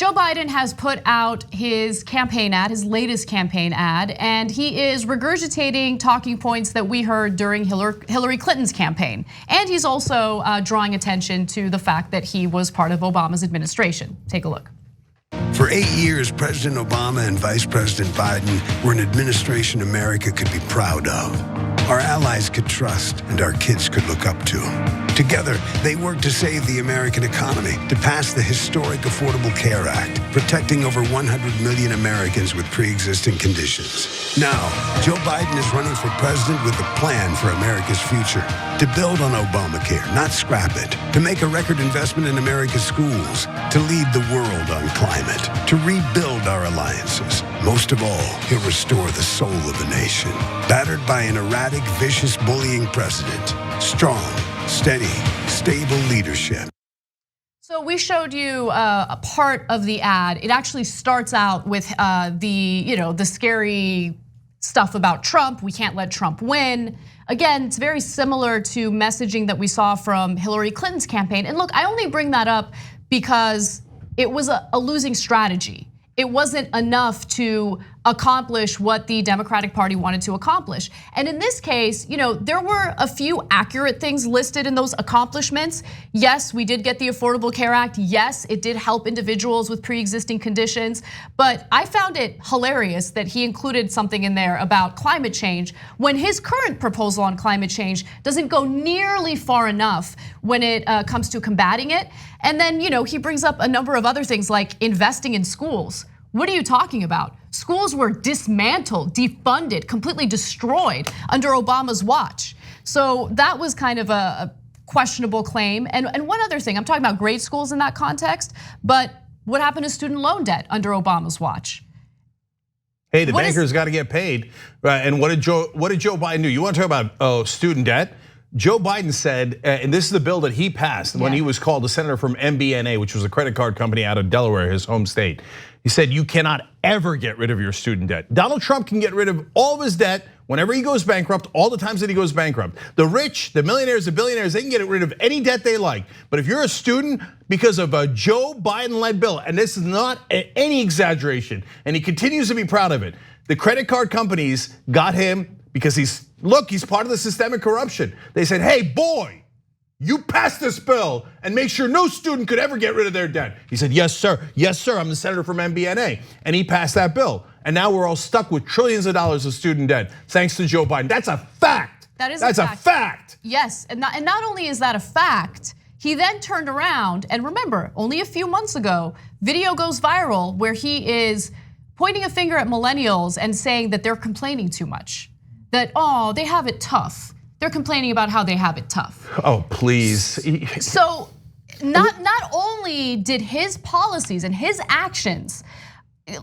Joe Biden has put out his campaign ad, his latest campaign ad, and he is regurgitating talking points that we heard during Hillary Clinton's campaign. And he's also drawing attention to the fact that he was part of Obama's administration. Take a look. For 8 years, President Obama and Vice President Biden were an administration America could be proud of. Our allies could trust and our kids could look up to. Together, they worked to save the American economy, to pass the historic Affordable Care Act, protecting over 100 million Americans with pre-existing conditions. Now, Joe Biden is running for president with a plan for America's future. To build on Obamacare, not scrap it. To make a record investment in America's schools. To lead the world on climate. To rebuild our alliances. Most of all, he'll restore the soul of the nation. Battered by an erratic, vicious, bullying president. Strong, steady, stable leadership. So we showed you a part of the ad. It actually starts out with the scary stuff about Trump. We can't let Trump win. Again, it's very similar to messaging that we saw from Hillary Clinton's campaign. And look, I only bring that up because it was a losing strategy. It wasn't enough to accomplish what the Democratic Party wanted to accomplish. And in this case, there were a few accurate things listed in those accomplishments. Yes, we did get the Affordable Care Act. Yes, it did help individuals with pre-existing conditions. But I found it hilarious that he included something in there about climate change when his current proposal on climate change doesn't go nearly far enough when it comes to combating it. And then, he brings up a number of other things like investing in schools. What are you talking about? Schools were dismantled, defunded, completely destroyed under Obama's watch. So that was kind of a questionable claim. And one other thing, I'm talking about grade schools in that context, but what happened to student loan debt under Obama's watch? Hey, the bankers got to get paid, right? And what did Joe Biden do? You want to talk about student debt? Joe Biden said, and this is the bill that he passed when he was called a senator from MBNA, which was a credit card company out of Delaware, his home state. He said, you cannot ever get rid of your student debt. Donald Trump can get rid of all of his debt whenever he goes bankrupt, all the times that he goes bankrupt. The rich, the millionaires, the billionaires, they can get rid of any debt they like. But if you're a student, because of a Joe Biden-led bill, and this is not any exaggeration, and he continues to be proud of it, the credit card companies got him because he's part of the systemic corruption. They said, hey, boy, you pass this bill and make sure no student could ever get rid of their debt. He said, yes, sir, I'm the senator from MBNA. And he passed that bill. And now we're all stuck with trillions of dollars of student debt, thanks to Joe Biden. That's a fact. That's a fact. Yes, and not only is that a fact, he then turned around, and remember, only a few months ago, video goes viral where he is pointing a finger at millennials and saying that they're complaining too much. That, they have it tough. They're complaining about how they have it tough. Oh, please. So not only did his policies and his actions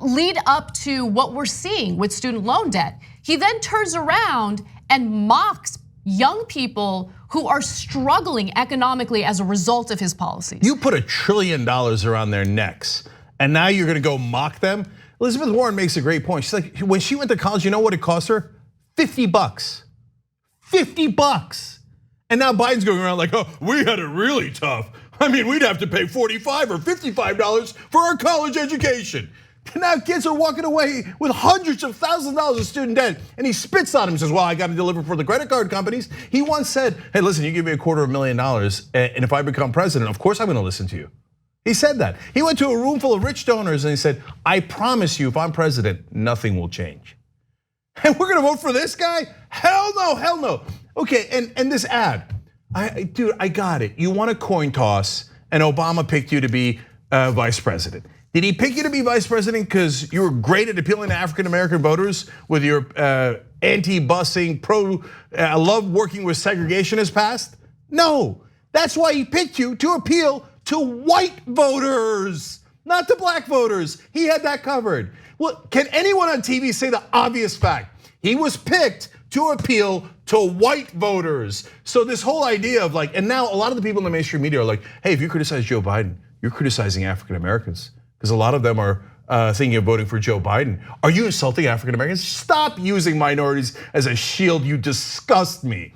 lead up to what we're seeing with student loan debt, he then turns around and mocks young people who are struggling economically as a result of his policies. You put $1 trillion around their necks, and now you're gonna go mock them? Elizabeth Warren makes a great point. She's like, when she went to college, you know what it cost her? $50. $50. And now Biden's going around like, we had it really tough. I mean, we'd have to pay $45 or $55 for our college education. And now kids are walking away with hundreds of thousands of dollars of student debt. And he spits on him and says, well, I got to deliver for the credit card companies. He once said, hey, listen, you give me $250,000, and if I become president, of course I'm gonna listen to you. He said that. He went to a room full of rich donors and he said, I promise you, if I'm president, nothing will change. And we're gonna vote for this guy? Hell no, hell no. Okay, and this ad, dude, I got it. You want a coin toss, and Obama picked you to be vice president. Did he pick you to be vice president because you were great at appealing to African-American voters with your anti-busing, love working with segregationist past? No, that's why he picked you to appeal to white voters, not to black voters. He had that covered. Well, can anyone on TV say the obvious fact? He was picked to appeal to white voters. So this whole idea of like, and now a lot of the people in the mainstream media are like, hey, if you criticize Joe Biden, you're criticizing African Americans. Because a lot of them are thinking of voting for Joe Biden. Are you insulting African Americans? Stop using minorities as a shield, you disgust me.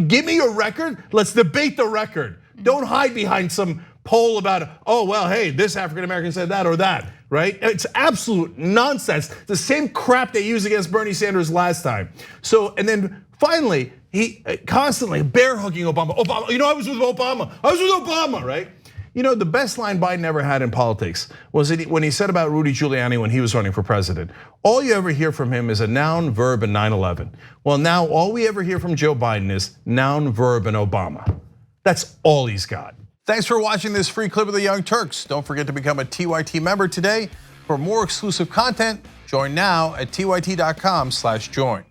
Give me your record, let's debate the record. Don't hide behind some poll about, oh, well, hey, this African-American said that or that, right? It's absolute nonsense. The same crap they used against Bernie Sanders last time. So, and then finally, he constantly bear hugging Obama. Obama, I was with Obama, right? The best line Biden ever had in politics was when he said about Rudy Giuliani when he was running for president. All you ever hear from him is a noun, verb, and 9/11. Well, now all we ever hear from Joe Biden is noun, verb, and Obama. That's all he's got. Thanks for watching this free clip of the Young Turks. Don't forget to become a TYT member today. For more exclusive content, join now at tyt.com/join.